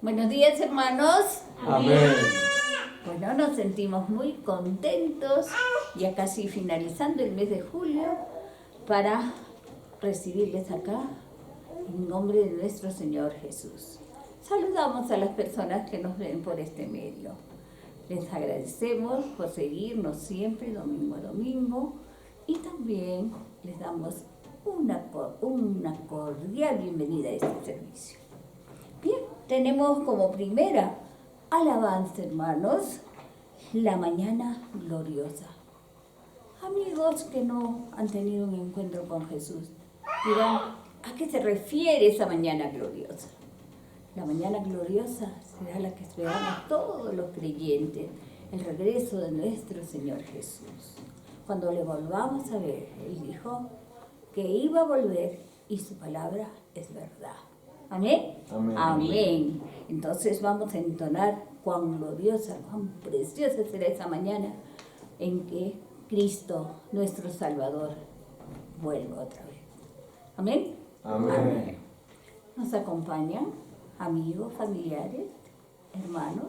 Buenos días, hermanos. Amén. Bueno, nos sentimos muy contentos, ya casi finalizando el mes de julio, para recibirles acá en nombre de nuestro Señor Jesús. Saludamos a las personas que nos ven por este medio. Les agradecemos por seguirnos siempre, domingo a domingo, y también les damos una cordial bienvenida a este servicio. Bien, tenemos como primera alabanza, hermanos, la mañana gloriosa. Amigos que no han tenido un encuentro con Jesús, dirán, ¿a qué se refiere esa mañana gloriosa? La mañana gloriosa será la que esperamos todos los creyentes, el regreso de nuestro Señor Jesús. Cuando le volvamos a ver, Él dijo que iba a volver y su palabra es verdad. ¿Amén? Amén. Amén. Entonces vamos a entonar cuán gloriosa, cuán preciosa será esa mañana en que Cristo, nuestro Salvador, vuelva otra vez. ¿Amén? Amén. Amén. Nos acompañan amigos, familiares, hermanos.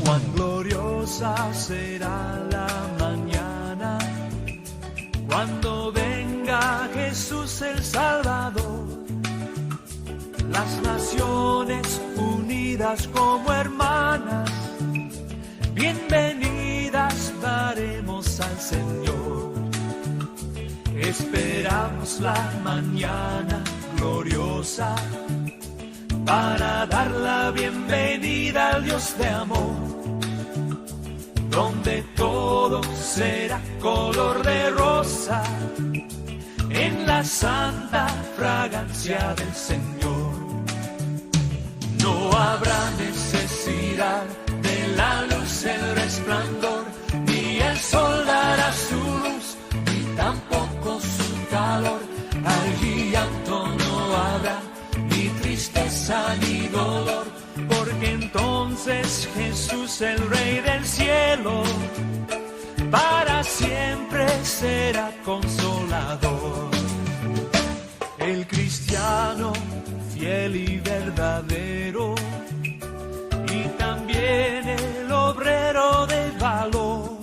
Cuán gloriosa será la mañana cuando venga Jesús el Salvador. Las naciones unidas como hermanas, bienvenidas daremos al Señor. Esperamos la mañana gloriosa para dar la bienvenida al Dios de amor, donde todo será color de rosa en la santa fragancia del Señor. No habrá necesidad de la luz, el resplandor, ni el sol dará su luz, ni tampoco su calor. Allí llanto no habrá, ni tristeza ni dolor, porque entonces Jesús, el Rey del cielo, para siempre será consolador. El cristiano fiel y verdadero, y también el obrero de valor,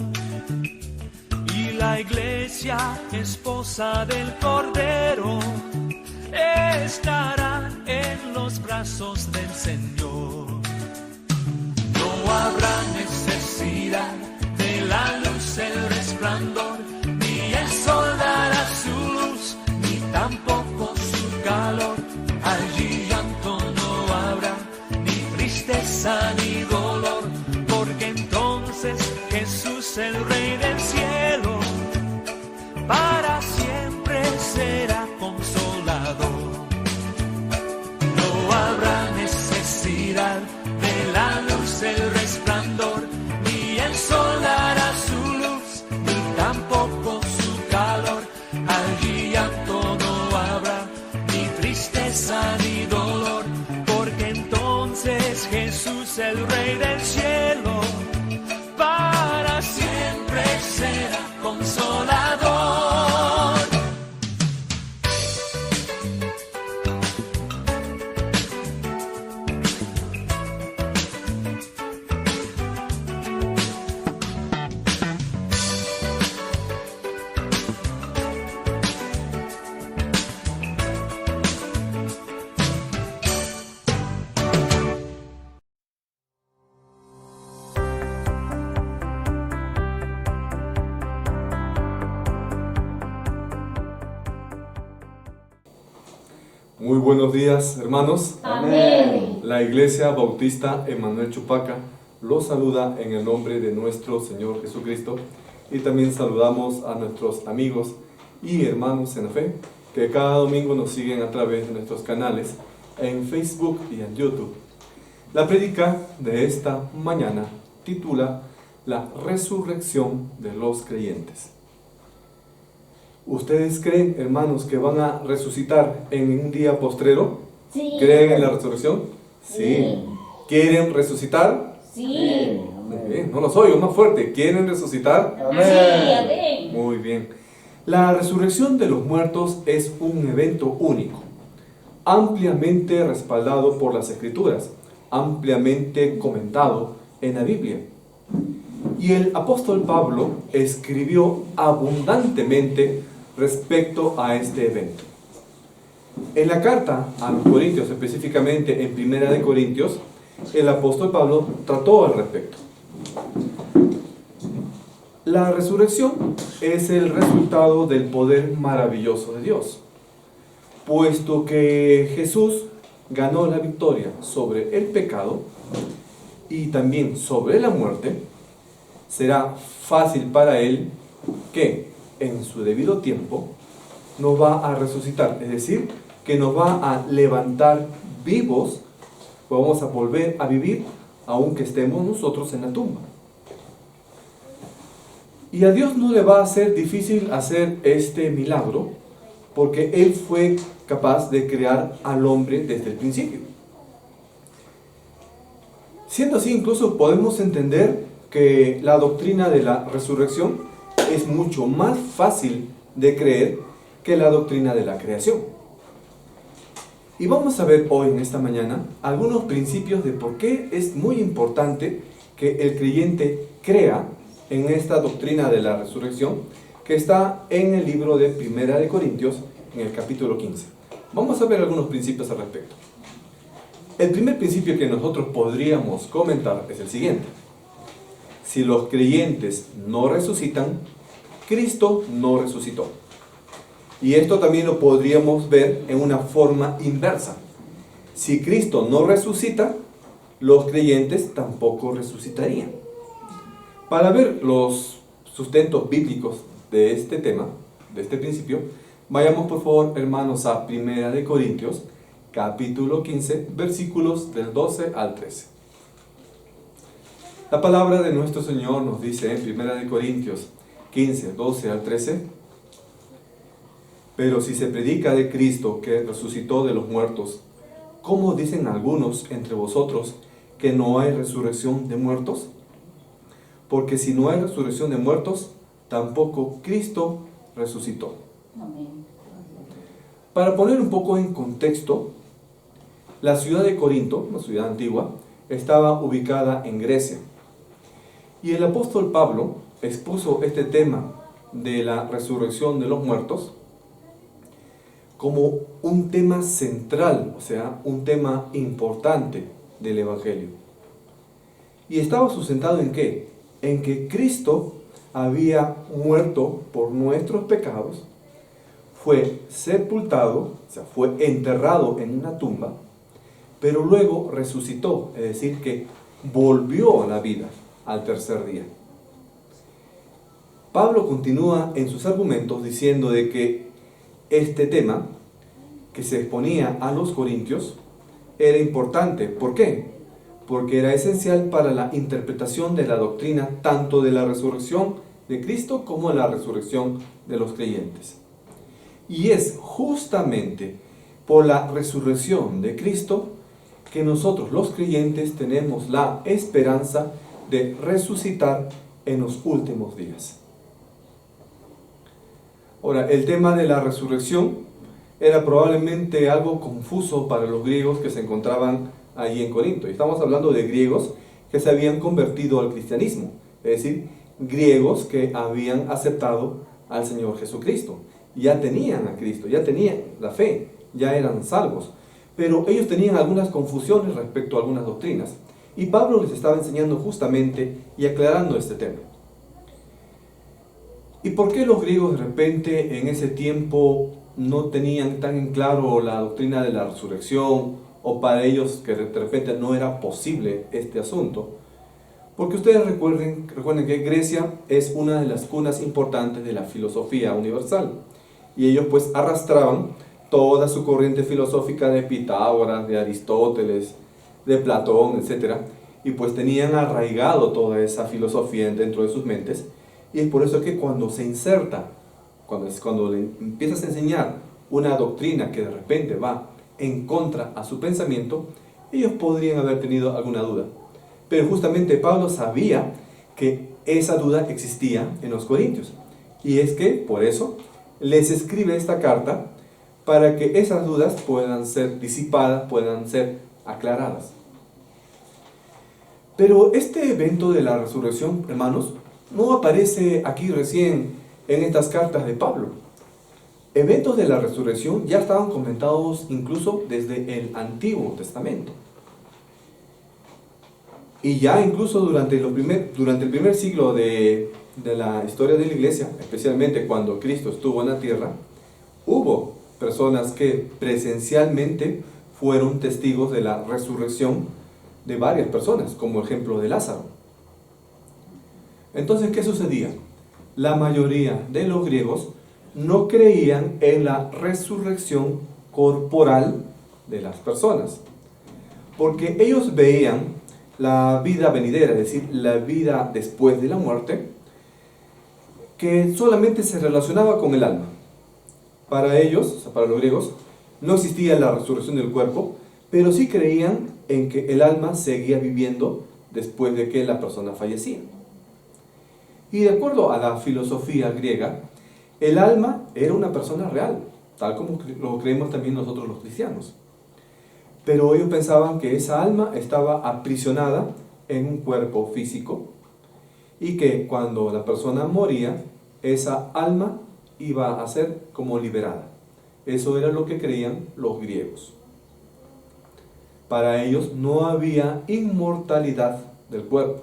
y la iglesia, esposa del Cordero, estarán en los brazos del Señor. No habrá necesidad de la luz, el resplandor, ni el sol dará su luz, ni tampoco su calor. Allí llanto no habrá, ni tristeza ni dolor, porque entonces Jesús, el Rey del cielo, para siempre será consolador. No habrá necesidad de la luz, el resplandor, ni el sol dará su luz, ni tampoco su calor. Allí llanto no habrá, ni tristeza ni dolor, porque entonces Jesús, el Rey del cielo, para siempre será consolador. Muy buenos días, hermanos. Amén. La Iglesia Bautista Emanuel Chupaca los saluda en el nombre de nuestro Señor Jesucristo, y también saludamos a nuestros amigos y hermanos en la fe que cada domingo nos siguen a través de nuestros canales en Facebook y en YouTube. La prédica de esta mañana titula La resurrección de los creyentes. ¿Ustedes creen, hermanos, que van a resucitar en un día postrero? Sí. ¿Creen en la resurrección? Sí. Sí. ¿Quieren resucitar? Sí. Muy bien, no los oigo, más fuerte. ¿Quieren resucitar? Sí, amén. Muy bien. La resurrección de los muertos es un evento único, ampliamente respaldado por las Escrituras, ampliamente comentado en la Biblia. Y el apóstol Pablo escribió abundantemente respecto a este evento. En la carta a los Corintios, específicamente en Primera de Corintios, el apóstol Pablo trató al respecto. La resurrección es el resultado del poder maravilloso de Dios, puesto que Jesús ganó la victoria sobre el pecado y también sobre la muerte. Será fácil para Él que en su debido tiempo nos va a resucitar, es decir, que nos va a levantar vivos, vamos a volver a vivir aunque estemos nosotros en la tumba. Y a Dios no le va a ser difícil hacer este milagro, porque Él fue capaz de crear al hombre desde el principio. Siendo así, incluso podemos entender que la doctrina de la resurrección es mucho más fácil de creer que la doctrina de la creación. Y vamos a ver hoy, en esta mañana, algunos principios de por qué es muy importante que el creyente crea en esta doctrina de la resurrección, que está en el libro de Primera de Corintios, en el capítulo 15. Vamos a ver algunos principios al respecto. El primer principio que nosotros podríamos comentar es el siguiente. Si los creyentes no resucitan, Cristo no resucitó. Y esto también lo podríamos ver en una forma inversa. Si Cristo no resucita, los creyentes tampoco resucitarían. Para ver los sustentos bíblicos de este tema, de este principio, vayamos por favor, hermanos, a Primera de Corintios, capítulo 15, versículos del 12 al 13. La palabra de nuestro Señor nos dice en Primera de Corintios 15, 12 al 13: Pero si se predica de Cristo que resucitó de los muertos, ¿cómo dicen algunos entre vosotros que no hay resurrección de muertos? Porque si no hay resurrección de muertos, tampoco Cristo resucitó. Amén. Para poner un poco en contexto, la ciudad de Corinto, una ciudad antigua, estaba ubicada en Grecia. Y el apóstol Pablo expuso este tema de la resurrección de los muertos como un tema central, o sea, un tema importante del Evangelio. ¿Y estaba sustentado en qué? En que Cristo había muerto por nuestros pecados, fue sepultado, o sea, fue enterrado en una tumba, pero luego resucitó, es decir, que volvió a la vida al tercer día. Pablo continúa en sus argumentos diciendo de que este tema que se exponía a los corintios era importante. ¿Por qué? Porque era esencial para la interpretación de la doctrina tanto de la resurrección de Cristo como de la resurrección de los creyentes. Y es justamente por la resurrección de Cristo que nosotros los creyentes tenemos la esperanza de resucitar en los últimos días. Ahora, el tema de la resurrección era probablemente algo confuso para los griegos que se encontraban allí en Corinto. Y estamos hablando de griegos que se habían convertido al cristianismo, es decir, griegos que habían aceptado al Señor Jesucristo. Ya tenían a Cristo, ya tenían la fe, ya eran salvos, pero ellos tenían algunas confusiones respecto a algunas doctrinas. Y Pablo les estaba enseñando justamente y aclarando este tema. ¿Y por qué los griegos de repente en ese tiempo no tenían tan en claro la doctrina de la resurrección, o para ellos que de repente no era posible este asunto? Porque ustedes recuerden que Grecia es una de las cunas importantes de la filosofía universal, y ellos pues arrastraban toda su corriente filosófica de Pitágoras, de Aristóteles, de Platón, etc. Y pues tenían arraigado toda esa filosofía dentro de sus mentes, y es por eso que cuando se inserta, cuando le empiezas a enseñar una doctrina que de repente va en contra a su pensamiento, ellos podrían haber tenido alguna duda. pero justamente Pablo sabía que esa duda existía en los corintios. Y es que, por eso, les escribe esta carta para que esas dudas puedan ser disipadas, puedan ser aclaradas. Pero este evento de la resurrección, hermanos, no aparece aquí recién en estas cartas de Pablo. Eventos de la resurrección ya estaban comentados incluso desde el Antiguo Testamento. Y ya incluso durante el primer siglo de la historia de la iglesia, especialmente cuando Cristo estuvo en la tierra, hubo personas que presencialmente fueron testigos de la resurrección de varias personas, como ejemplo de Lázaro. Entonces, ¿qué sucedía? La mayoría de los griegos no creían en la resurrección corporal de las personas, porque ellos veían la vida venidera, es decir, la vida después de la muerte, que solamente se relacionaba con el alma. Para ellos, o sea, para los griegos, no existía la resurrección del cuerpo, pero sí creían en que el alma seguía viviendo después de que la persona fallecía. Y de acuerdo a la filosofía griega, el alma era una persona real, tal como lo creemos también nosotros los cristianos. Pero ellos pensaban que esa alma estaba aprisionada en un cuerpo físico y que cuando la persona moría, esa alma iba a ser como liberada. Eso era lo que creían los griegos. Para ellos no había inmortalidad del cuerpo,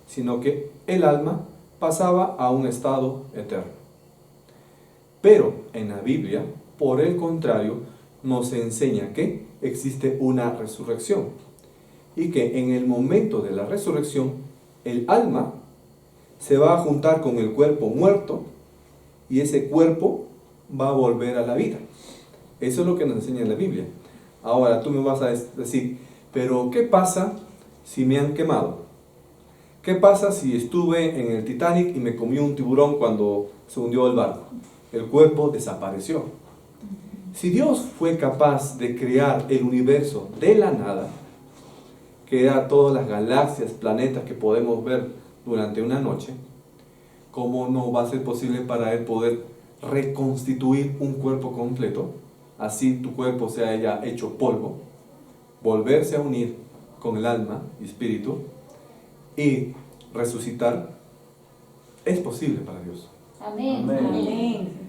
sino que el alma pasaba a un estado eterno. Pero en la Biblia, por el contrario, nos enseña que existe una resurrección y que en el momento de la resurrección el alma se va a juntar con el cuerpo muerto y ese cuerpo va a volver a la vida. Eso es lo que nos enseña la Biblia. Ahora tú me vas a decir, pero ¿qué pasa si me han quemado? ¿Qué pasa si estuve en el Titanic y me comió un tiburón cuando se hundió el barco? El cuerpo desapareció. Si Dios fue capaz de crear el universo de la nada, que era todas las galaxias, planetas que podemos ver durante una noche, ¿cómo no va a ser posible para Él poder reconstituir un cuerpo completo? Así tu cuerpo se haya hecho polvo, volverse a unir con el alma y espíritu y resucitar. Es posible para Dios. Amén. Amén. Amén.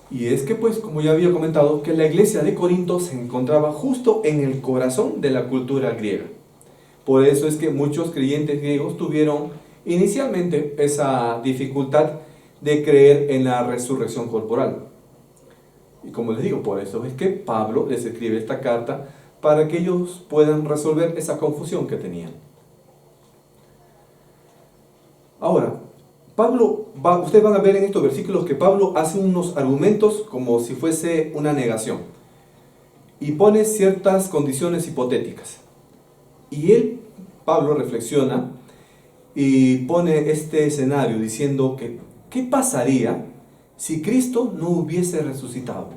Y es que, pues, como ya había comentado, que la iglesia de Corinto se encontraba justo en el corazón de la cultura griega. Por eso es que muchos creyentes griegos tuvieron inicialmente esa dificultad de creer en la resurrección corporal. Y como les digo, por eso es que Pablo les escribe esta carta para que ellos puedan resolver esa confusión que tenían. Ahora, ustedes van a ver en estos versículos que Pablo hace unos argumentos como si fuese una negación y pone ciertas condiciones hipotéticas. Y Pablo reflexiona y pone este escenario diciendo que ¿qué pasaría si Cristo no hubiese resucitado?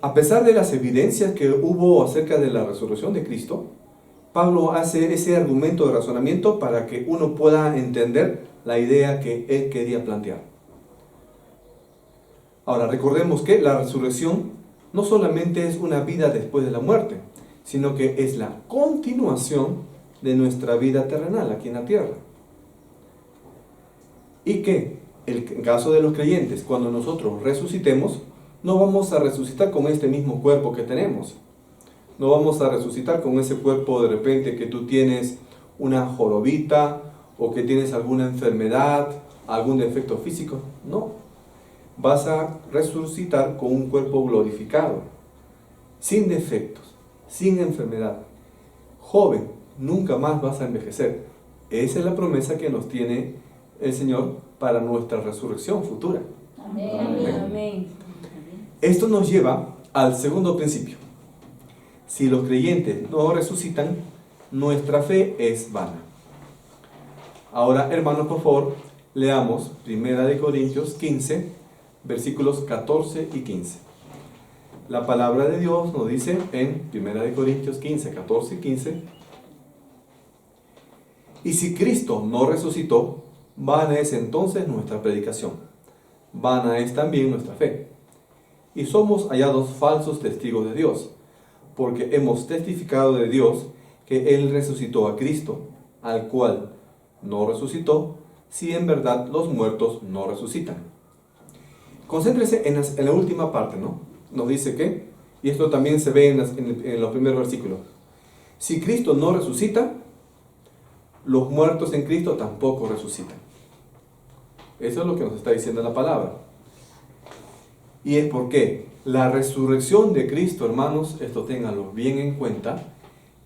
A pesar de las evidencias que hubo acerca de la resurrección de Cristo, Pablo hace ese argumento de razonamiento para que uno pueda entender la idea que él quería plantear. Ahora, recordemos que la resurrección no solamente es una vida después de la muerte, sino que es la continuación de nuestra vida terrenal aquí en la tierra. Y que, en caso de los creyentes, cuando nosotros resucitemos, no vamos a resucitar con este mismo cuerpo que tenemos. No vamos a resucitar con ese cuerpo de repente que tú tienes una jorobita o que tienes alguna enfermedad, algún defecto físico. No. Vas a resucitar con un cuerpo glorificado, sin defectos, sin enfermedad. Joven, nunca más vas a envejecer. Esa es la promesa que nos tiene el Señor para nuestra resurrección futura. Amén. Amén. Amén. Esto nos lleva al segundo principio. Si los creyentes no resucitan, nuestra fe es vana. Ahora, hermanos, por favor, leamos 1 Corintios 15, versículos 14 y 15. La palabra de Dios nos dice en 1 Corintios 15, 14 y 15: y si Cristo no resucitó, vana es entonces nuestra predicación, vana es también nuestra fe, y somos hallados falsos testigos de Dios, porque hemos testificado de Dios que Él resucitó a Cristo, al cual no resucitó, si en verdad los muertos no resucitan. Concéntrese en la última parte, ¿no? Nos dice que, y esto también se ve en los primeros versículos: si Cristo no resucita, los muertos en Cristo tampoco resucitan. Eso es lo que nos está diciendo la palabra. Y es porque la resurrección de Cristo, hermanos, esto ténganlo bien en cuenta,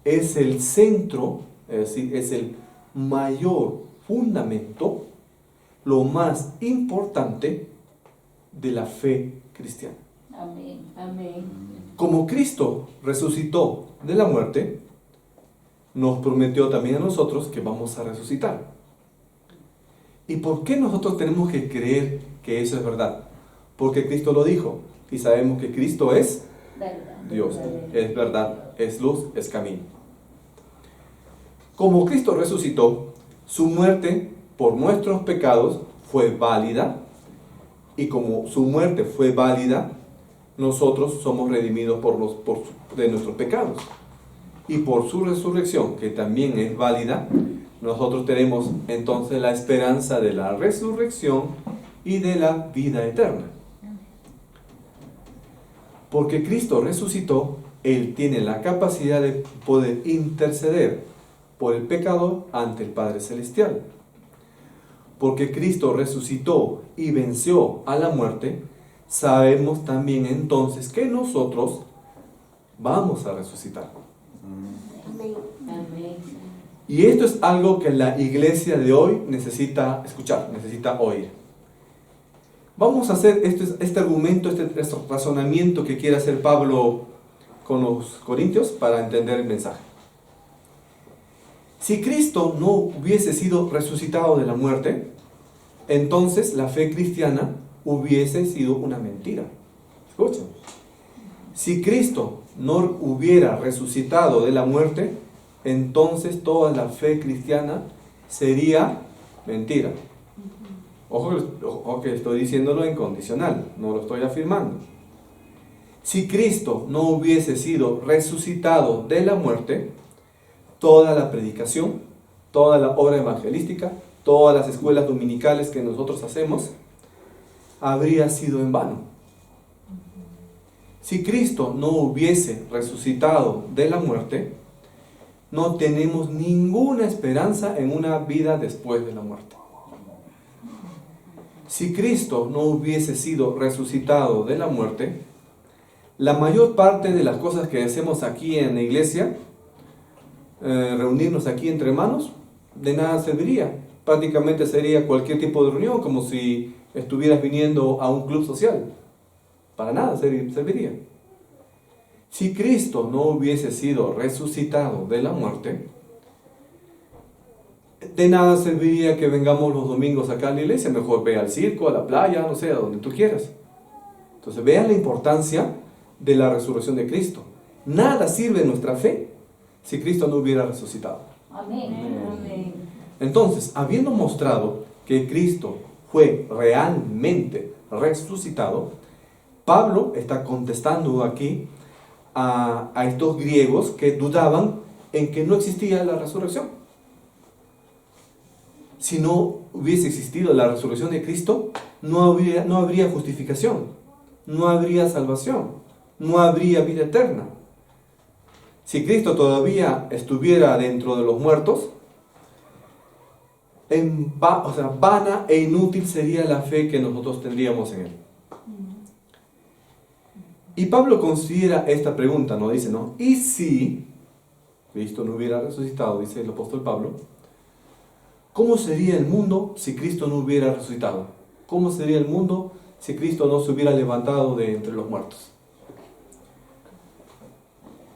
es el centro, es decir, es el mayor fundamento, lo más importante de la fe cristiana. Amén, amén. Como Cristo resucitó de la muerte, nos prometió también a nosotros que vamos a resucitar. ¿Y por qué nosotros tenemos que creer que eso es verdad? Porque Cristo lo dijo, y sabemos que Cristo es Dios, es verdad, es luz, es camino. Como Cristo resucitó, su muerte por nuestros pecados fue válida, y como su muerte fue válida, nosotros somos redimidos de nuestros pecados. Y por su resurrección, que también es válida, nosotros tenemos entonces la esperanza de la resurrección y de la vida eterna. Porque Cristo resucitó, Él tiene la capacidad de poder interceder por el pecador ante el Padre Celestial. Porque Cristo resucitó y venció a la muerte, sabemos también entonces que nosotros vamos a resucitar. Amén. Amén. Y esto es algo que la iglesia de hoy necesita escuchar, necesita oír. Vamos a hacer este argumento, este razonamiento que quiere hacer Pablo con los corintios para entender el mensaje. Si Cristo no hubiese sido resucitado de la muerte, entonces la fe cristiana hubiese sido una mentira. Escuchen. Si Cristo no hubiera resucitado de la muerte, entonces toda la fe cristiana sería mentira. Ojo que estoy diciéndolo en condicional, no lo estoy afirmando. Si Cristo no hubiese sido resucitado de la muerte, toda la predicación, toda la obra evangelística, todas las escuelas dominicales que nosotros hacemos, habría sido en vano. Si Cristo no hubiese resucitado de la muerte, no tenemos ninguna esperanza en una vida después de la muerte. Si Cristo no hubiese sido resucitado de la muerte, la mayor parte de las cosas que hacemos aquí en la iglesia, reunirnos aquí entre hermanos, de nada serviría. Prácticamente sería cualquier tipo de reunión, como si estuvieras viniendo a un club social. Para nada serviría. Si Cristo no hubiese sido resucitado de la muerte, de nada serviría que vengamos los domingos acá a la iglesia. Mejor ve al circo, a la playa, no sé, a donde tú quieras. Entonces vean la importancia de la resurrección de Cristo. Nada sirve nuestra fe si Cristo no hubiera resucitado. Amén. Amén. Entonces, habiendo mostrado que Cristo fue realmente resucitado, Pablo está contestando aquí a estos griegos que dudaban en que no existía la resurrección. Si no hubiese existido la resurrección de Cristo, no habría justificación, no habría salvación, no habría vida eterna. Si Cristo todavía estuviera dentro de los muertos, vana e inútil sería la fe que nosotros tendríamos en Él. Y Pablo considera esta pregunta, ¿no? Dice, ¿no? ¿Y si Cristo no hubiera resucitado? Dice el apóstol Pablo. ¿Cómo sería el mundo si Cristo no hubiera resucitado? ¿Cómo sería el mundo si Cristo no se hubiera levantado de entre los muertos?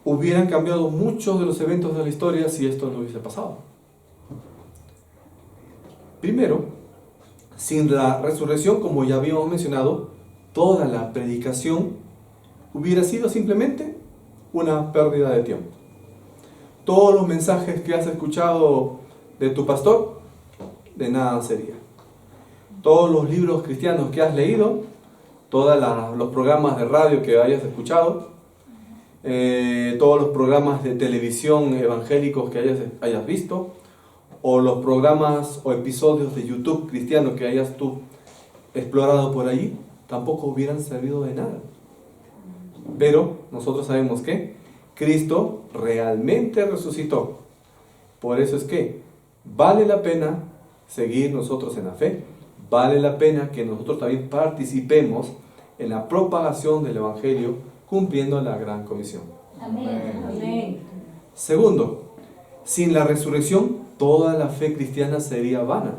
Hubieran cambiado muchos de los eventos de la historia si esto no hubiese pasado. Primero, sin la resurrección, como ya habíamos mencionado, toda la predicación hubiera sido simplemente una pérdida de tiempo. Todos los mensajes que has escuchado de tu pastor, de nada sería. Todos los libros cristianos que has leído, todos los programas de radio que hayas escuchado, todos los programas de televisión evangélicos que hayas visto, o los programas o episodios de YouTube cristianos que hayas tú explorado por allí, tampoco hubieran servido de nada. Pero nosotros sabemos que Cristo realmente resucitó. Por eso es que vale la pena seguir nosotros en la fe, vale la pena que nosotros también participemos en la propagación del Evangelio, cumpliendo la gran comisión. Amén. Amén. Segundo, sin la resurrección, toda la fe cristiana sería vana.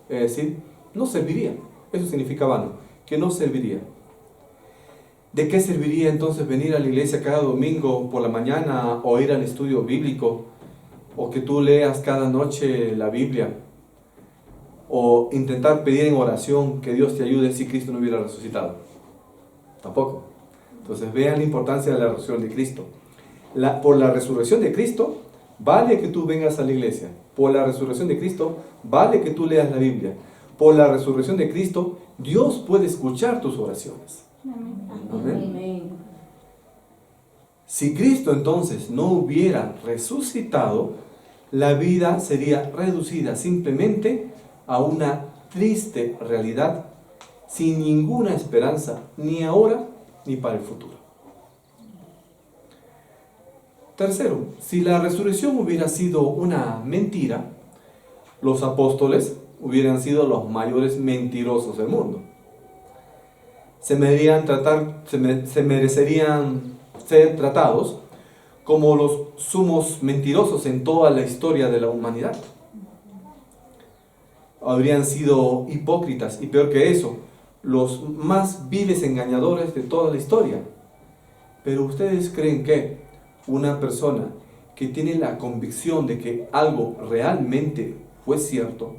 Es decir, no serviría. Eso significa vano, que no serviría. ¿De qué serviría entonces venir a la iglesia cada domingo por la mañana, o ir al estudio bíblico, o que tú leas cada noche la Biblia, o intentar pedir en oración que Dios te ayude si Cristo no hubiera resucitado? Tampoco. Entonces vean la importancia de la resurrección de Cristo. Por la resurrección de Cristo vale que tú vengas a la iglesia. Por la resurrección de Cristo vale que tú leas la Biblia. Por la resurrección de Cristo Dios puede escuchar tus oraciones. Amén. Si Cristo entonces no hubiera resucitado, la vida sería reducida simplemente a una triste realidad, sin ninguna esperanza, ni ahora ni para el futuro. Tercero, si la resurrección hubiera sido una mentira, los apóstoles hubieran sido los mayores mentirosos del mundo. Se merecerían ser tratados como los sumos mentirosos en toda la historia de la humanidad. Habrían sido hipócritas, y peor que eso, los más viles engañadores de toda la historia. Pero ustedes creen que una persona que tiene la convicción de que algo realmente fue cierto,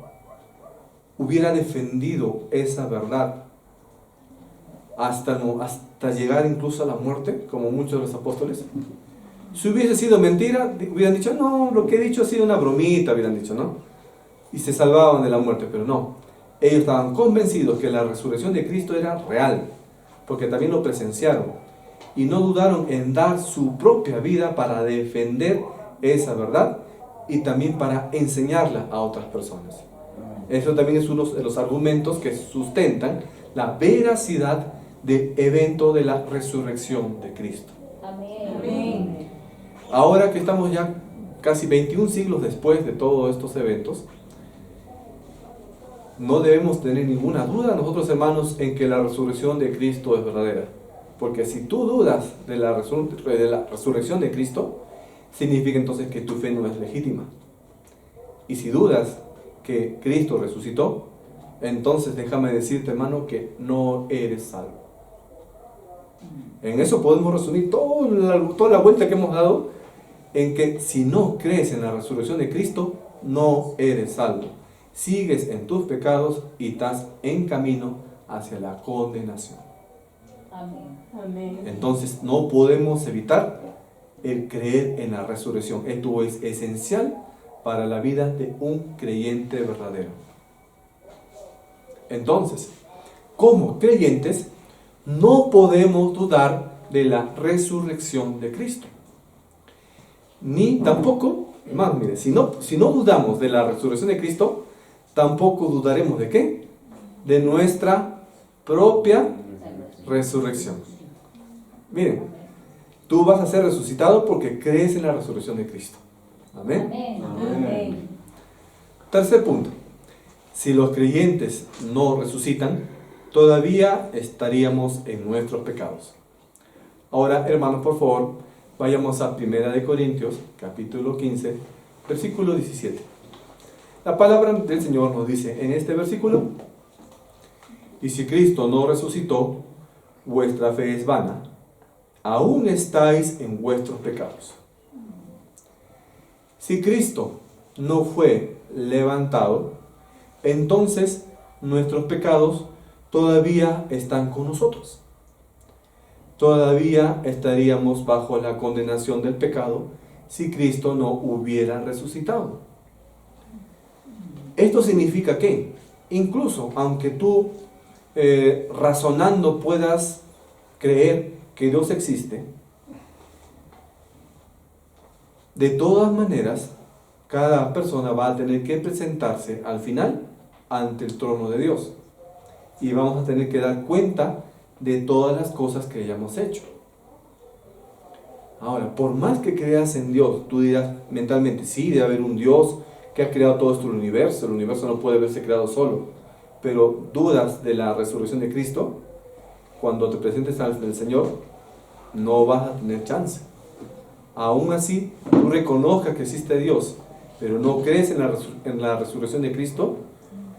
hubiera defendido esa verdad hasta llegar incluso a la muerte, como muchos de los apóstoles? Si hubiese sido mentira, hubieran dicho, no, lo que he dicho ha sido una bromita, hubieran dicho, ¿no? Y se salvaban de la muerte, pero no. Ellos estaban convencidos que la resurrección de Cristo era real, porque también lo presenciaron, y no dudaron en dar su propia vida para defender esa verdad y también para enseñarla a otras personas. Eso también es uno de los argumentos que sustentan la veracidad del evento de la resurrección de Cristo. Amén. Ahora que estamos ya casi 21 siglos después de todos estos eventos, no debemos tener ninguna duda nosotros, hermanos, en que la resurrección de Cristo es verdadera. Porque si tú dudas de la resurrección de Cristo, significa entonces que tu fe no es legítima. Y si dudas que Cristo resucitó, entonces déjame decirte, hermano, que no eres salvo. En eso podemos resumir toda la vuelta que hemos dado, en que si no crees en la resurrección de Cristo, no eres salvo. Sigues en tus pecados y estás en camino hacia la condenación. Amén. Entonces no podemos evitar el creer en la resurrección. Esto es esencial para la vida de un creyente verdadero. Entonces, como creyentes, no podemos dudar de la resurrección de Cristo. Ni tampoco, hermano, mire, si no dudamos de la resurrección de Cristo, tampoco dudaremos de qué? De nuestra propia resurrección. Miren, tú vas a ser resucitado porque crees en la resurrección de Cristo. Amén. Amén. Tercer punto. Si los creyentes no resucitan, todavía estaríamos en nuestros pecados. Ahora, hermanos, por favor, vayamos a 1 Corintios, capítulo 15, versículo 17. La palabra del Señor nos dice en este versículo: y si Cristo no resucitó, vuestra fe es vana, aún estáis en vuestros pecados. Si Cristo no fue levantado, entonces nuestros pecados todavía están con nosotros. todavía estaríamos bajo la condenación del pecado si Cristo no hubiera resucitado. Esto significa que, incluso aunque tú razonando puedas creer que Dios existe, de todas maneras, cada persona va a tener que presentarse al final ante el trono de Dios. Y vamos a tener que dar cuenta de todas las cosas que hayamos hecho. Ahora, por más que creas en Dios, tú dirás mentalmente, sí, debe haber un Dios que ha creado todo esto, el universo no puede haberse creado solo. Pero dudas de la resurrección de Cristo, cuando te presentes ante el Señor, no vas a tener chance. Aún así, tú reconozcas que existe Dios, pero no crees en la resurrección de Cristo,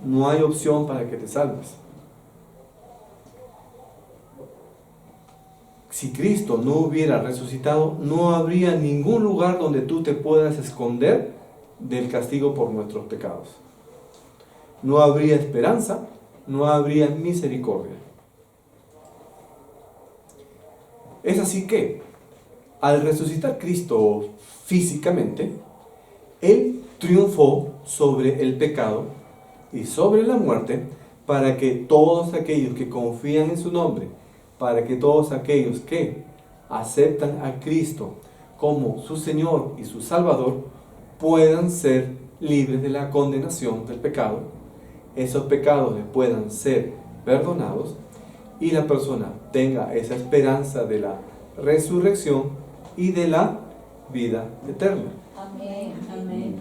no hay opción para que te salves. Si Cristo no hubiera resucitado, no habría ningún lugar donde tú te puedas esconder del castigo por nuestros pecados. No habría esperanza, no habría misericordia. Es así que, al resucitar Cristo físicamente, Él triunfó sobre el pecado y sobre la muerte para que todos aquellos que confían en su nombre, para que todos aquellos que aceptan a Cristo como su Señor y su Salvador puedan ser libres de la condenación del pecado, esos pecados les puedan ser perdonados y la persona tenga esa esperanza de la resurrección y de la vida eterna. Amén, amén.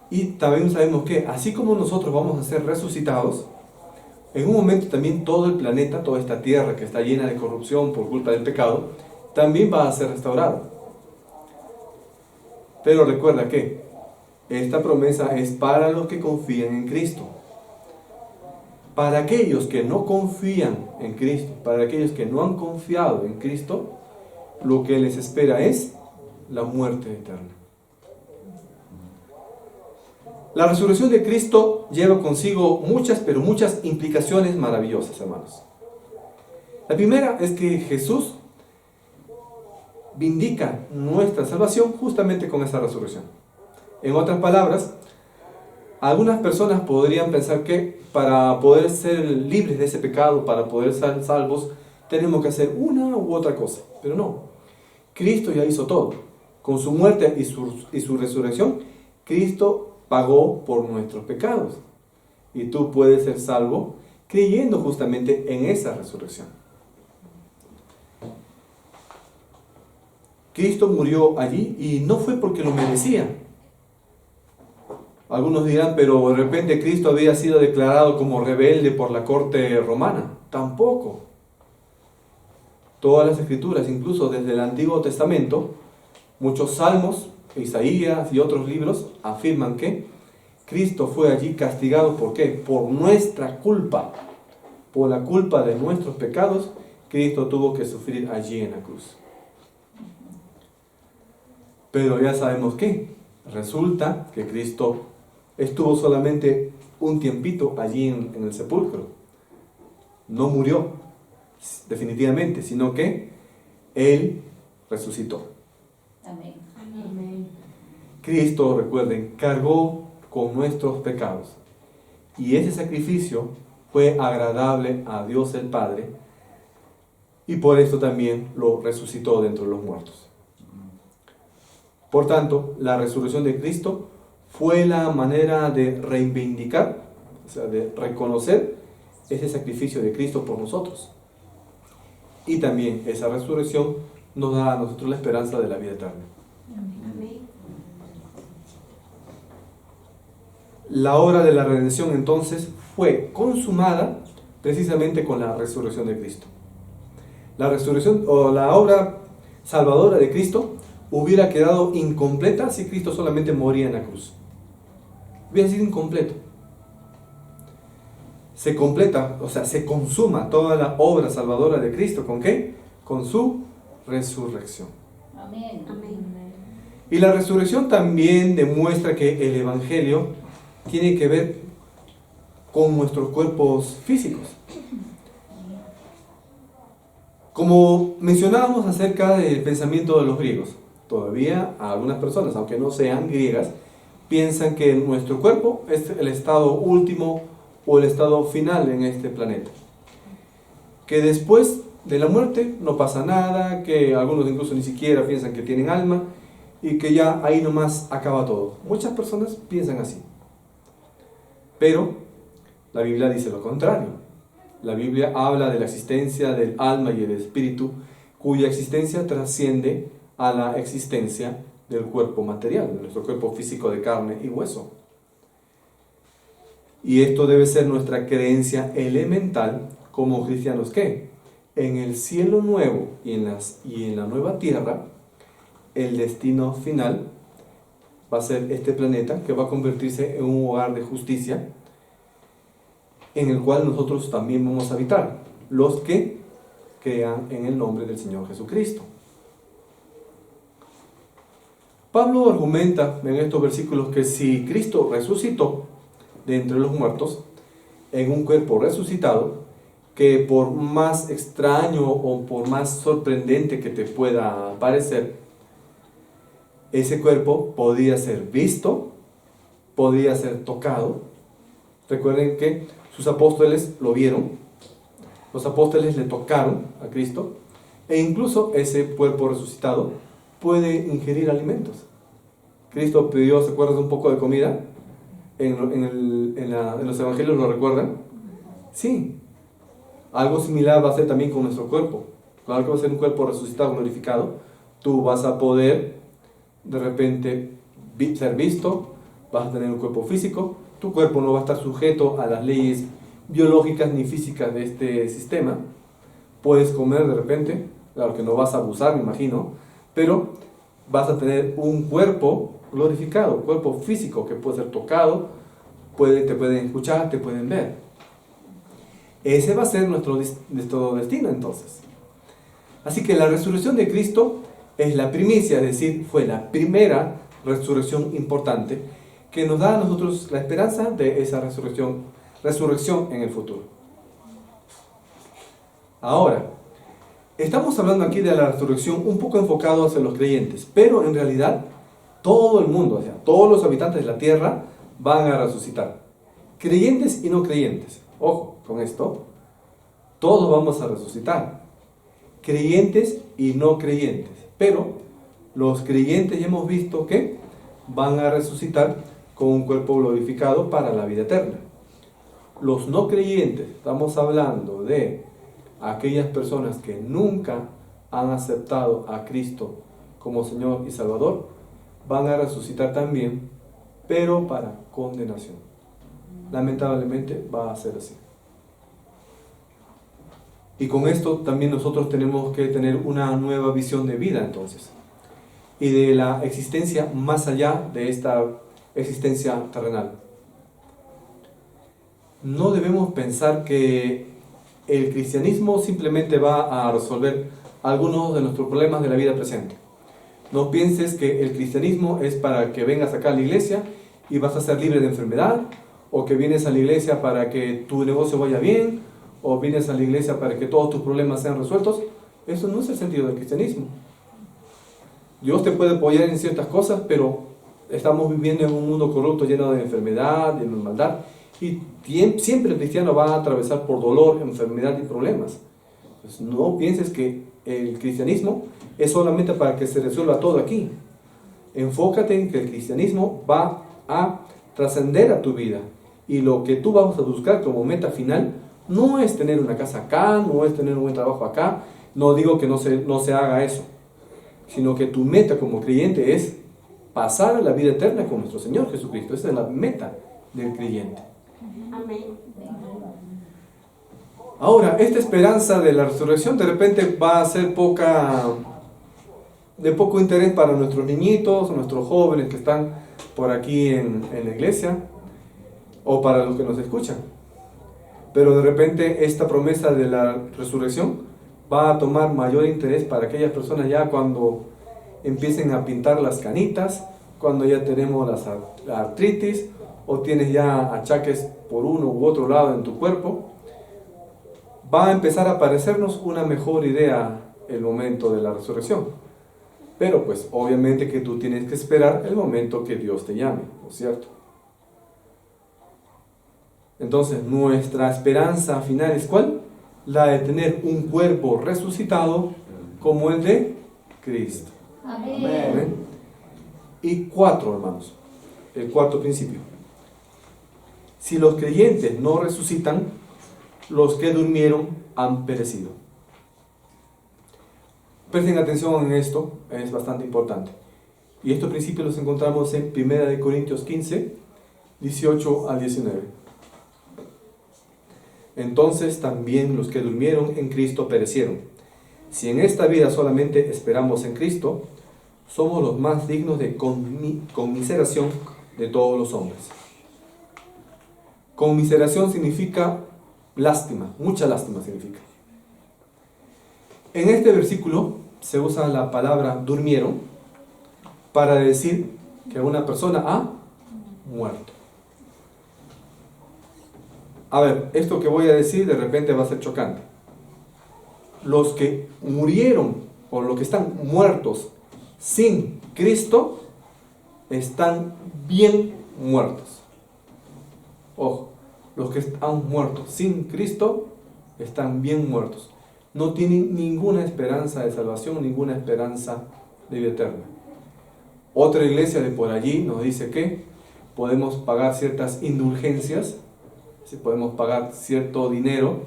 Y también sabemos que así como nosotros vamos a ser resucitados, en un momento también todo el planeta, toda esta tierra que está llena de corrupción por culpa del pecado, también va a ser restaurada. Pero recuerda que esta promesa es para los que confían en Cristo. Para aquellos que no confían en Cristo, para aquellos que no han confiado en Cristo, lo que les espera es la muerte eterna. La resurrección de Cristo lleva consigo muchas implicaciones maravillosas, hermanos. La primera es que Jesús vindica nuestra salvación justamente con esa resurrección. En otras palabras, algunas personas podrían pensar que para poder ser libres de ese pecado, para poder ser salvos, tenemos que hacer una u otra cosa. Pero no, Cristo ya hizo todo. Con su muerte y su resurrección, Cristo pagó por nuestros pecados. Y tú puedes ser salvo creyendo justamente en esa resurrección. Cristo murió allí y no fue porque lo merecía. Algunos dirán, pero de repente Cristo había sido declarado como rebelde por la corte romana. Tampoco. Todas las escrituras, incluso desde el Antiguo Testamento, muchos salmos, Isaías y otros libros afirman que Cristo fue allí castigado. ¿Por qué? Por nuestra culpa. Por la culpa de nuestros pecados, Cristo tuvo que sufrir allí en la cruz. Pero ya sabemos que resulta que Cristo estuvo solamente un tiempito allí en el sepulcro. No murió definitivamente, sino que Él resucitó. Amén. Amén. Cristo, recuerden, cargó con nuestros pecados. Y ese sacrificio fue agradable a Dios el Padre. Y por esto también lo resucitó de entre los muertos. Por tanto, la resurrección de Cristo fue la manera de reivindicar, o sea, de reconocer ese sacrificio de Cristo por nosotros. Y también esa resurrección nos da a nosotros la esperanza de la vida eterna. Amén. La obra de la redención entonces fue consumada precisamente con la resurrección de Cristo. La resurrección o la obra salvadora de Cristo hubiera quedado incompleta si Cristo solamente moría en la cruz. Hubiera sido incompleto. Se completa, o sea, se consuma toda la obra salvadora de Cristo. ¿Con qué? Con su resurrección. Amén. Amén. Y la resurrección también demuestra que el Evangelio tiene que ver con nuestros cuerpos físicos. Como mencionábamos acerca del pensamiento de los griegos, todavía algunas personas, aunque no sean griegas, piensan que nuestro cuerpo es el estado último o el estado final en este planeta. Que después de la muerte no pasa nada, que algunos incluso ni siquiera piensan que tienen alma y que ya ahí nomás acaba todo. Muchas personas piensan así. Pero la Biblia dice lo contrario. La Biblia habla de la existencia del alma y el espíritu, cuya existencia trasciende a la existencia del cuerpo material, de nuestro cuerpo físico de carne y hueso. Y esto debe ser nuestra creencia elemental como cristianos, que en el cielo nuevo y en la nueva tierra, el destino final va a ser este planeta que va a convertirse en un hogar de justicia, en el cual nosotros también vamos a habitar, los que crean en el nombre del Señor Jesucristo. Pablo argumenta en estos versículos que si Cristo resucitó de entre los muertos en un cuerpo resucitado, que por más extraño o por más sorprendente que te pueda parecer, ese cuerpo podía ser visto, podía ser tocado. Recuerden que sus apóstoles lo vieron, los apóstoles le tocaron a Cristo, e incluso ese cuerpo resucitado puede ingerir alimentos. Cristo pidió, ¿se acuerdan? Un poco de comida. En los evangelios, ¿lo recuerdan? Sí. Algo similar va a ser también con nuestro cuerpo. Claro que va a ser un cuerpo resucitado, glorificado. Tú vas a poder de repente ser visto, vas a tener un cuerpo físico. Tu cuerpo no va a estar sujeto a las leyes biológicas ni físicas de este sistema. Puedes comer de repente, claro que no vas a abusar, me imagino, pero vas a tener un cuerpo glorificado, cuerpo físico que puede ser tocado, te pueden escuchar, te pueden ver. Ese va a ser nuestro destino entonces. Así que la resurrección de Cristo es la primicia, es decir, fue la primera resurrección importante que nos da a nosotros la esperanza de esa resurrección en el futuro. Ahora, estamos hablando aquí de la resurrección un poco enfocado hacia los creyentes, pero en realidad todo el mundo, o sea, todos los habitantes de la tierra van a resucitar. Creyentes y no creyentes. Ojo con esto. Todos vamos a resucitar. Creyentes y no creyentes. Pero los creyentes ya hemos visto que van a resucitar con un cuerpo glorificado para la vida eterna. Los no creyentes, estamos hablando de aquellas personas que nunca han aceptado a Cristo como Señor y Salvador, van a resucitar también, pero para condenación. Lamentablemente va a ser así. Y con esto también nosotros tenemos que tener una nueva visión de vida entonces, y de la existencia más allá de esta existencia terrenal. No debemos pensar que el cristianismo simplemente va a resolver algunos de nuestros problemas de la vida presente. No pienses que el cristianismo es para que vengas acá a la iglesia y vas a ser libre de enfermedad, o que vienes a la iglesia para que tu negocio vaya bien, o vienes a la iglesia para que todos tus problemas sean resueltos. Eso no es el sentido del cristianismo. Dios te puede apoyar en ciertas cosas, pero estamos viviendo en un mundo corrupto, lleno de enfermedad, de maldad, y siempre el cristiano va a atravesar por dolor, enfermedad y problemas. Entonces, no pienses que el cristianismo es solamente para que se resuelva todo aquí. Enfócate en que el cristianismo va a trascender a tu vida, y lo que tú vas a buscar como meta final no es tener una casa acá, no es tener un buen trabajo acá. No digo que no se haga eso, sino que tu meta como creyente es pasar a la vida eterna con nuestro Señor Jesucristo. Esa es la meta del creyente. Amén. Ahora, esta esperanza de la resurrección de repente va a ser de poco interés para nuestros niñitos, nuestros jóvenes que están por aquí en la iglesia, o para los que nos escuchan. Pero de repente esta promesa de la resurrección va a tomar mayor interés para aquellas personas ya cuando empiecen a pintar las canitas, cuando ya tenemos la artritis, o tienes ya achaques por uno u otro lado en tu cuerpo, va a empezar a parecernos una mejor idea el momento de la resurrección. Pero pues obviamente que tú tienes que esperar el momento que Dios te llame, ¿no es cierto? Entonces, nuestra esperanza final es ¿cuál? La de tener un cuerpo resucitado como el de Cristo. Amén. Amén. Y 4, hermanos, el cuarto principio. Si los creyentes no resucitan, los que durmieron han perecido. Presten atención en esto, es bastante importante. Y estos principios los encontramos en 1 Corintios 15, 18 al 19. Entonces también los que durmieron en Cristo perecieron. Si en esta vida solamente esperamos en Cristo, somos los más dignos de conmiseración de todos los hombres. Conmiseración significa lástima, mucha lástima significa. En este versículo se usa la palabra durmieron para decir que una persona ha muerto. A ver, esto que voy a decir de repente va a ser chocante. Los que murieron o los que están muertos sin Cristo están bien muertos. Ojo, los que han muerto sin Cristo están bien muertos. No tienen ninguna esperanza de salvación, ninguna esperanza de vida eterna. Otra iglesia de por allí nos dice que podemos pagar ciertas indulgencias, si podemos pagar cierto dinero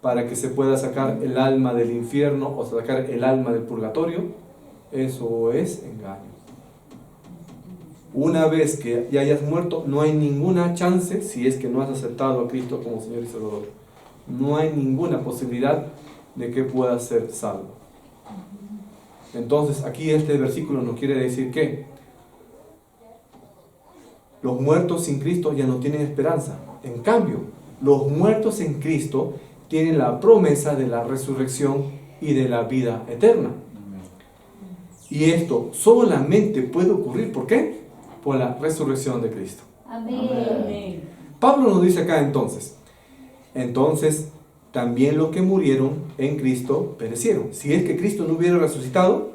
para que se pueda sacar el alma del infierno o sacar el alma del purgatorio. Eso es engaño. Una vez que ya hayas muerto, no hay ninguna chance, si es que no has aceptado a Cristo como Señor y Salvador, no hay ninguna posibilidad de que puedas ser salvo. Entonces aquí este versículo nos quiere decir que los muertos sin Cristo ya no tienen esperanza. En cambio, los muertos en Cristo tienen la promesa de la resurrección y de la vida eterna. Y esto solamente puede ocurrir, ¿por qué? Por la resurrección de Cristo. Amén. Pablo nos dice acá entonces también los que murieron en Cristo perecieron. Si es que Cristo no hubiera resucitado,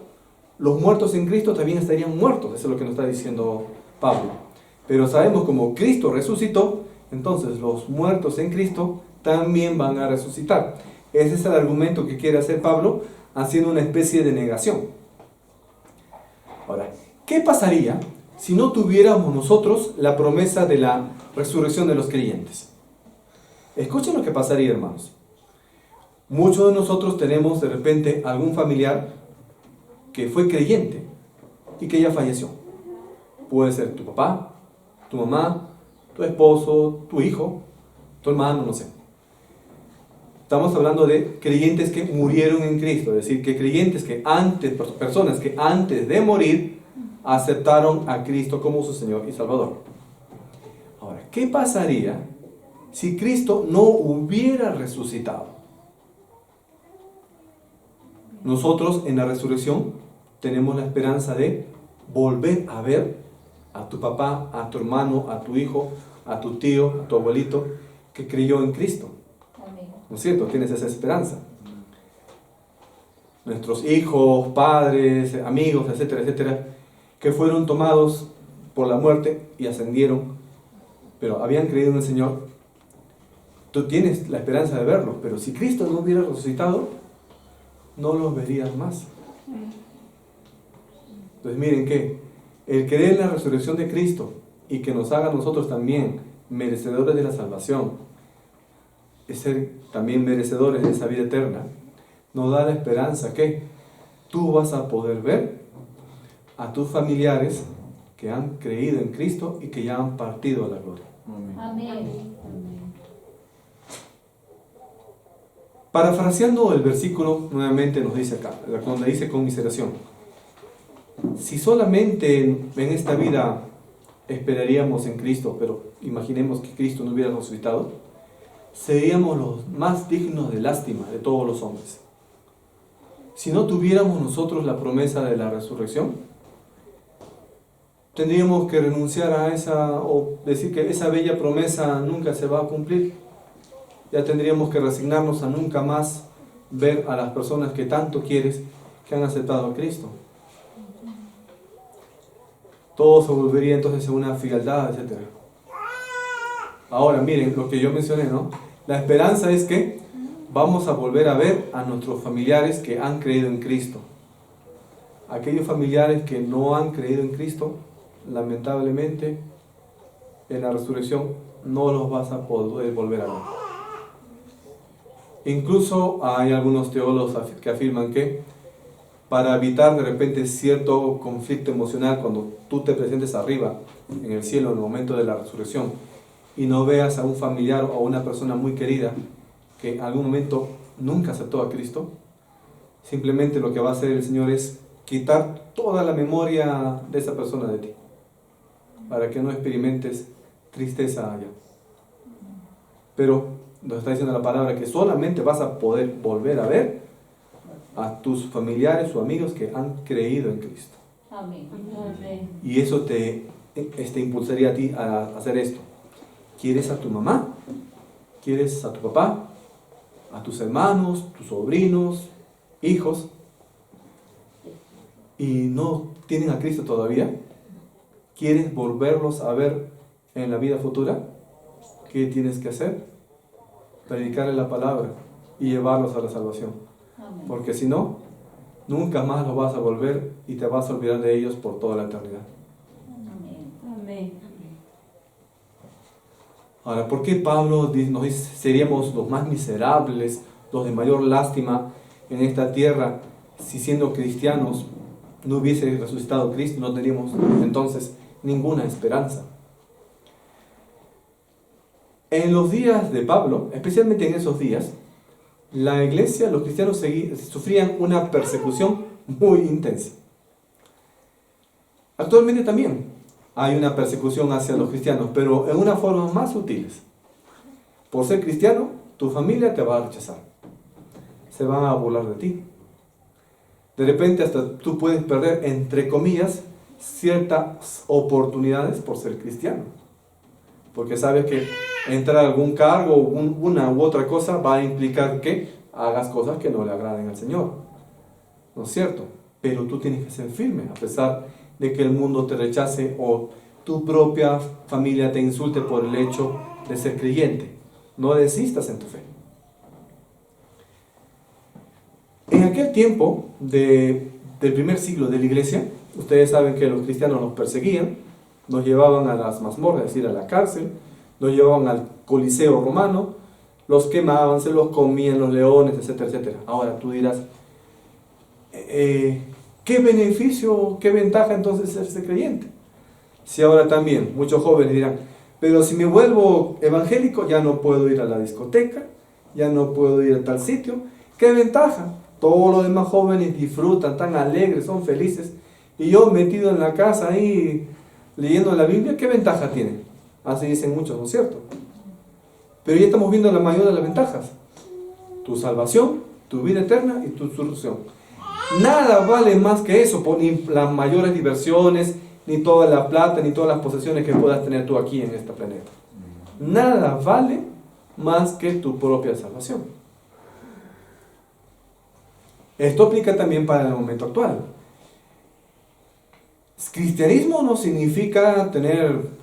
los muertos en Cristo también estarían muertos. Eso es lo que nos está diciendo Pablo. Pero sabemos como Cristo resucitó, entonces los muertos en Cristo también van a resucitar. Ese es el argumento que quiere hacer Pablo, haciendo una especie de negación. Ahora, ¿qué pasaría si no tuviéramos nosotros la promesa de la resurrección de los creyentes? Escuchen lo que pasaría, hermanos. Muchos de nosotros tenemos de repente algún familiar que fue creyente y que ya falleció. Puede ser tu papá, tu mamá, tu esposo, tu hijo, tu hermano, no sé. Estamos hablando de creyentes que murieron en Cristo, es decir, que creyentes que antes, personas que antes de morir aceptaron a Cristo como su Señor y Salvador. Ahora, ¿qué pasaría si Cristo no hubiera resucitado? Nosotros en la resurrección tenemos la esperanza de volver a ver a tu papá, a tu hermano, a tu hijo, a tu tío, a tu abuelito que creyó en Cristo. ¿No es cierto? Tienes esa esperanza. Nuestros hijos, padres, amigos, etcétera, etcétera, que fueron tomados por la muerte y ascendieron, pero habían creído en el Señor. Tú tienes la esperanza de verlos, pero si Cristo no hubiera resucitado, no los verías más. Entonces miren que el creer en la resurrección de Cristo y que nos haga nosotros también merecedores de la salvación, es ser también merecedores de esa vida eterna, nos da la esperanza que tú vas a poder ver a tus familiares que han creído en Cristo y que ya han partido a la gloria. Amén. Parafraseando el versículo, nuevamente nos dice acá, donde dice conmiseración. Si solamente en esta vida esperaríamos en Cristo, pero imaginemos que Cristo no hubiera resucitado, seríamos los más dignos de lástima de todos los hombres. Si no tuviéramos nosotros la promesa de la resurrección, tendríamos que renunciar a esa, o decir que esa bella promesa nunca se va a cumplir. ya tendríamos que resignarnos a nunca más ver a las personas que tanto quieres, que han aceptado a Cristo. Todo se volvería entonces en una frialdad, etc. Ahora, miren lo que yo mencioné, ¿no? La esperanza es que vamos a volver a ver a nuestros familiares que han creído en Cristo. Aquellos familiares que no han creído en Cristo, lamentablemente, en la resurrección no los vas a poder volver a ver. Incluso hay algunos teólogos que afirman que para evitar de repente cierto conflicto emocional cuando tú te presentes arriba en el cielo en el momento de la resurrección y no veas a un familiar o a una persona muy querida que en algún momento nunca aceptó a Cristo, simplemente lo que va a hacer el Señor es quitar toda la memoria de esa persona de ti, para que no experimentes tristeza allá. Pero nos está diciendo la palabra que solamente vas a poder volver a ver a tus familiares o amigos que han creído en Cristo. Amén. Y eso te impulsaría a ti a hacer esto. ¿Quieres a tu mamá? ¿Quieres a tu papá? ¿A tus hermanos, tus sobrinos, hijos? ¿Y no tienen a Cristo todavía? ¿Quieres volverlos a ver en la vida futura? ¿Qué tienes que hacer? Predicarles la palabra y llevarlos a la salvación. Amén. Porque si no, nunca más los vas a volver y te vas a olvidar de ellos por toda la eternidad. Amén. Ahora, ¿por qué Pablo nos dice seríamos los más miserables, los de mayor lástima en esta tierra, si siendo cristianos no hubiese resucitado Cristo, no teníamos entonces ninguna esperanza? En los días de Pablo, especialmente en esos días, la iglesia, los cristianos sufrían una persecución muy intensa. Actualmente también hay una persecución hacia los cristianos, pero en una forma más sutiles. Por ser cristiano, tu familia te va a rechazar. Se van a burlar de ti. De repente hasta tú puedes perder, entre comillas, ciertas oportunidades por ser cristiano. Porque sabes que entrar a algún cargo, una u otra cosa, va a implicar que hagas cosas que no le agraden al Señor. ¿No es cierto? Pero tú tienes que ser firme, a pesar de que el mundo te rechace o tu propia familia te insulte por el hecho de ser creyente. No desistas en tu fe. En aquel tiempo del primer siglo de la iglesia, ustedes saben que los cristianos nos perseguían, nos llevaban a las mazmorras, es decir, a la cárcel, nos llevaban al Coliseo romano, los quemaban, se los comían los leones, etcétera, etcétera. Ahora tú dirás, ¿qué beneficio, qué ventaja entonces serse creyente? Si ahora también muchos jóvenes dirán, pero si me vuelvo evangélico ya no puedo ir a la discoteca, ya no puedo ir a tal sitio, ¿qué ventaja? Todos los demás jóvenes disfrutan, están alegres, son felices, y yo metido en la casa ahí leyendo la Biblia, ¿qué ventaja tiene? Así dicen muchos, ¿no es cierto? Pero ya estamos viendo la mayor de las ventajas: tu salvación, tu vida eterna y tu resurrección. Nada vale más que eso, ni las mayores diversiones, ni toda la plata, ni todas las posesiones que puedas tener tú aquí en este planeta. Nada vale más que tu propia salvación. Esto aplica también para el momento actual. Cristianismo no significa tener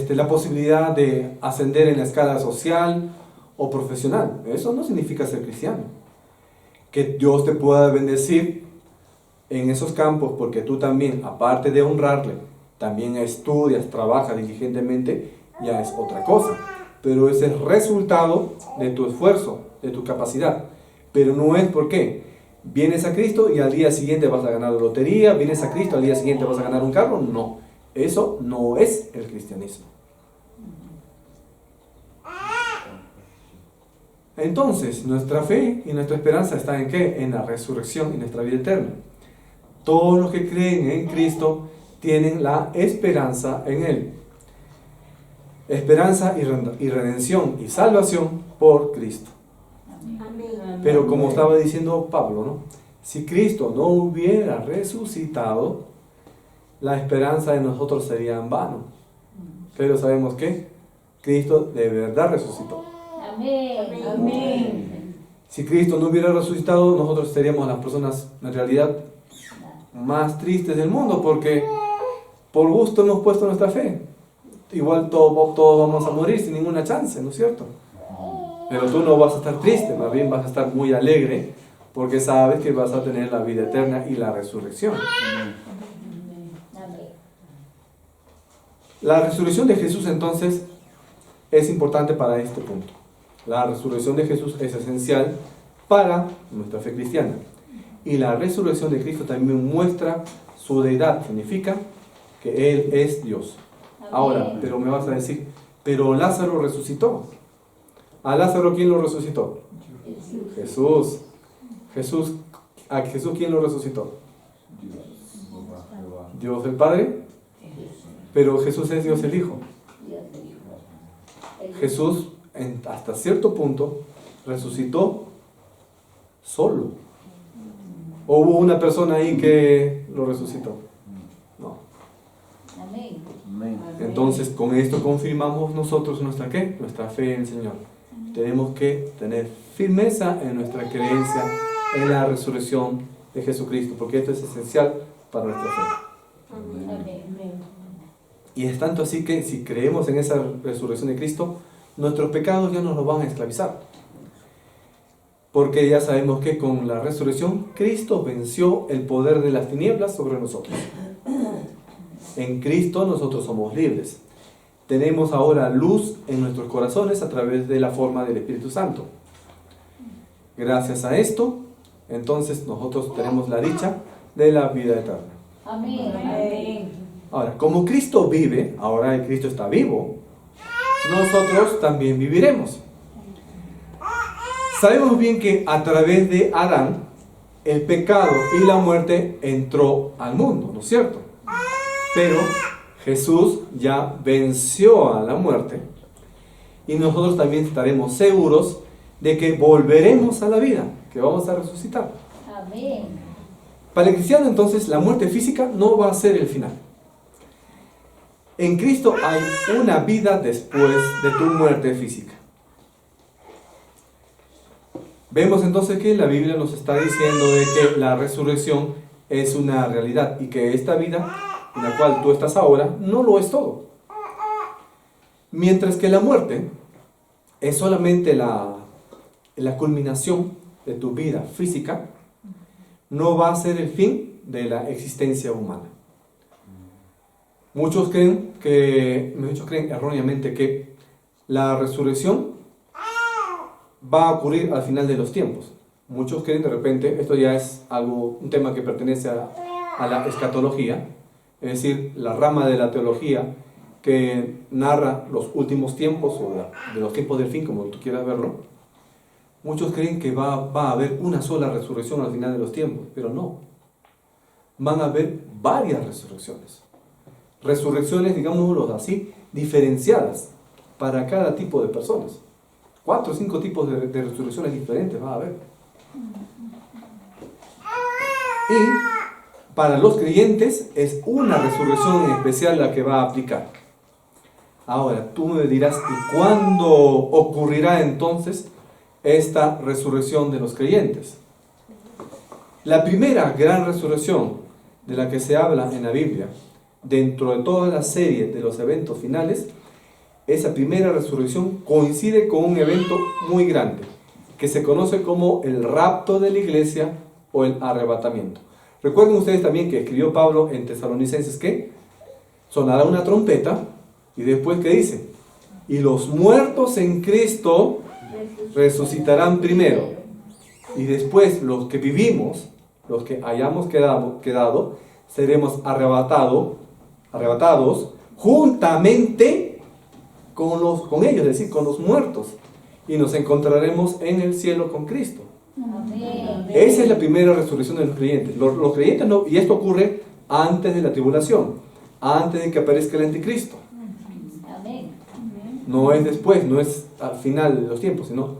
la posibilidad de ascender en la escala social o profesional. Eso no significa ser cristiano. Que Dios te pueda bendecir en esos campos porque tú también, aparte de honrarle, también estudias, trabajas diligentemente, ya es otra cosa. Pero es el resultado de tu esfuerzo, de tu capacidad. Pero no es porque vienes a Cristo y al día siguiente vas a ganar la lotería, vienes a Cristo, al día siguiente vas a ganar un carro. No, eso no es el cristianismo. Entonces, nuestra fe y nuestra esperanza está ¿en qué? En la resurrección y nuestra vida eterna. Todos los que creen en Cristo tienen la esperanza en Él. Esperanza y redención y salvación por Cristo. Amén. Pero como estaba diciendo Pablo, ¿no? Si Cristo no hubiera resucitado, la esperanza de nosotros sería en vano. Pero sabemos que Cristo de verdad resucitó. Amén. Amén. Si Cristo no hubiera resucitado, nosotros seríamos las personas en realidad más tristes del mundo, porque por gusto hemos puesto nuestra fe. Igual todos vamos a morir sin ninguna chance, ¿no es cierto? Pero tú no vas a estar triste, más bien vas a estar muy alegre, porque sabes que vas a tener la vida eterna y la resurrección. Amén. La resurrección de Jesús entonces es importante para este punto. La resurrección de Jesús es esencial para nuestra fe cristiana. Y la resurrección de Cristo también muestra su deidad, significa que Él es Dios. Ahora, pero me vas a decir, pero Lázaro resucitó. ¿A Lázaro quién lo resucitó? Jesús. ¿A Jesús quién lo resucitó? Dios el Padre. Pero Jesús es Dios el Hijo. Jesús, hasta cierto punto, resucitó solo. ¿O hubo una persona ahí que lo resucitó? No. Amén. Entonces, con esto confirmamos nosotros nuestra ¿qué? Nuestra fe en el Señor. Tenemos que tener firmeza en nuestra creencia en la resurrección de Jesucristo, porque esto es esencial para nuestra fe. Amén. Y es tanto así que si creemos en esa resurrección de Cristo, nuestros pecados ya nos los van a esclavizar. Porque ya sabemos que con la resurrección, Cristo venció el poder de las tinieblas sobre nosotros. En Cristo nosotros somos libres. Tenemos ahora luz en nuestros corazones a través de la forma del Espíritu Santo. Gracias a esto, entonces nosotros tenemos la dicha de la vida eterna. Amén. Ahora, como Cristo vive, ahora el Cristo está vivo, nosotros también viviremos. Sabemos bien que a través de Adán, el pecado y la muerte entró al mundo, ¿no es cierto? Pero Jesús ya venció a la muerte y nosotros también estaremos seguros de que volveremos a la vida, que vamos a resucitar. Amén. Para el cristiano entonces la muerte física no va a ser el final. En Cristo hay una vida después de tu muerte física. Vemos entonces que la Biblia nos está diciendo de que la resurrección es una realidad y que esta vida en la cual tú estás ahora no lo es todo. Mientras que la muerte es solamente la culminación de tu vida física, no va a ser el fin de la existencia humana. Muchos creen erróneamente que la resurrección va a ocurrir al final de los tiempos. Muchos creen de repente, esto ya es un tema que pertenece a la escatología, es decir, la rama de la teología que narra los últimos tiempos o de los tiempos del fin, como tú quieras verlo. Muchos creen que va a haber una sola resurrección al final de los tiempos, pero no. Van a haber varias resurrecciones. Resurrecciones, digámoslo así, diferenciadas para cada tipo de personas. 4 o 5 tipos de resurrecciones diferentes va a haber. Y para los creyentes es una resurrección en especial la que va a aplicar. Ahora, tú me dirás, ¿y cuándo ocurrirá entonces esta resurrección de los creyentes? La primera gran resurrección de la que se habla en la Biblia, dentro de toda la serie de los eventos finales, esa primera resurrección coincide con un evento muy grande, que se conoce como el rapto de la iglesia o el arrebatamiento. Recuerden ustedes también que escribió Pablo en Tesalonicenses que sonará una trompeta y después que dice, y los muertos en Cristo resucitarán primero, y después los que vivimos, los que hayamos quedado seremos arrebatados juntamente con ellos, es decir, con los muertos, y nos encontraremos en el cielo con Cristo. Amén. Esa es la primera resurrección de los creyentes. Los creyentes no, y esto ocurre antes de la tribulación, antes de que aparezca el anticristo. Amén. No es después, no es al final de los tiempos, sino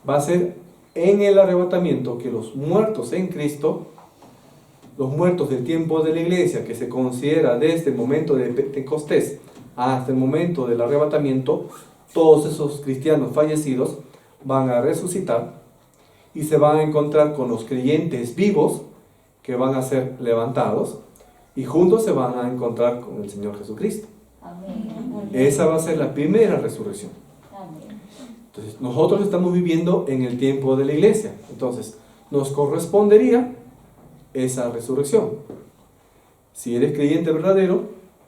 va a ser en el arrebatamiento que los muertos en Cristo, los muertos del tiempo de la iglesia, que se considera desde el momento de Pentecostés hasta el momento del arrebatamiento, todos esos cristianos fallecidos van a resucitar y se van a encontrar con los creyentes vivos que van a ser levantados y juntos se van a encontrar con el Señor Jesucristo. Amén. Esa va a ser la primera resurrección. Amén. Entonces, nosotros estamos viviendo en el tiempo de la iglesia. Entonces, nos correspondería esa resurrección. Si eres creyente verdadero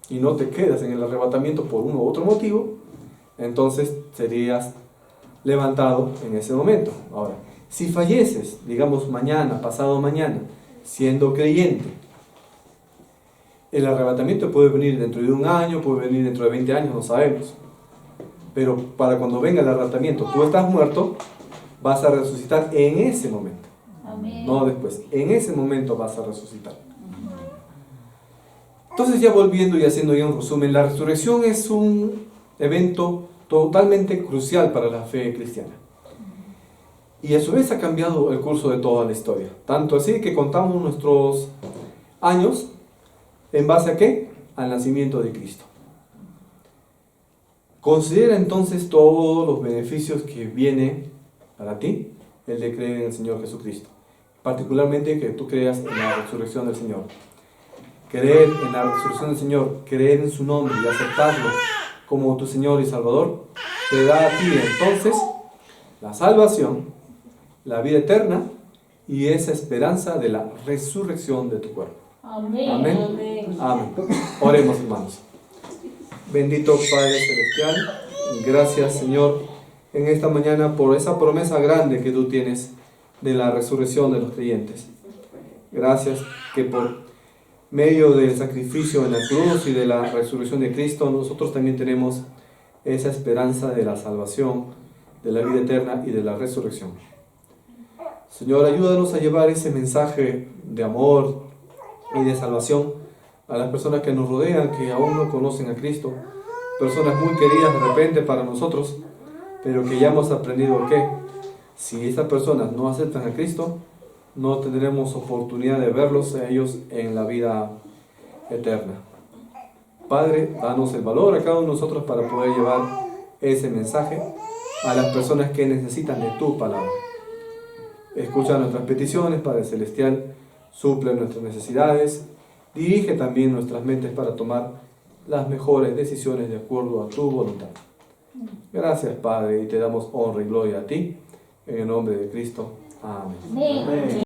y no te quedas en el arrebatamiento por uno u otro motivo, entonces serías levantado en ese momento. Ahora, si falleces, digamos mañana, pasado mañana, siendo creyente, el arrebatamiento puede venir dentro de un año, puede venir dentro de 20 años, no sabemos. Pero para cuando venga el arrebatamiento, tú estás muerto, vas a resucitar en ese momento. Amén. No después, en ese momento vas a resucitar. Entonces, ya volviendo y haciendo ya un resumen, la resurrección es un evento totalmente crucial para la fe cristiana. Y a su vez ha cambiado el curso de toda la historia. Tanto así que contamos nuestros años en base a ¿qué? Al nacimiento de Cristo. Considera entonces todos los beneficios que viene para ti el de creer en el Señor Jesucristo. Particularmente que tú creas en la resurrección del Señor. Creer en la resurrección del Señor, creer en su nombre y aceptarlo como tu Señor y Salvador, te da a ti entonces la salvación, la vida eterna y esa esperanza de la resurrección de tu cuerpo. Amén. Amén. Amén. Amén. Oremos, hermanos. Bendito Padre Celestial, gracias, Señor, en esta mañana por esa promesa grande que tú tienes de la resurrección de los creyentes. Gracias que por medio del sacrificio en la cruz y de la resurrección de Cristo, nosotros también tenemos esa esperanza de la salvación, de la vida eterna y de la resurrección. Señor, ayúdanos a llevar ese mensaje de amor y de salvación a las personas que nos rodean, que aún no conocen a Cristo, personas muy queridas de repente para nosotros, pero que ya hemos aprendido que si estas personas no aceptan a Cristo, no tendremos oportunidad de verlos a ellos en la vida eterna. Padre, danos el valor a cada uno de nosotros para poder llevar ese mensaje a las personas que necesitan de tu palabra. Escucha nuestras peticiones, Padre Celestial, suple nuestras necesidades, dirige también nuestras mentes para tomar las mejores decisiones de acuerdo a tu voluntad. Gracias, Padre, y te damos honra y gloria a ti, en el nombre de Cristo. Amén. Amén.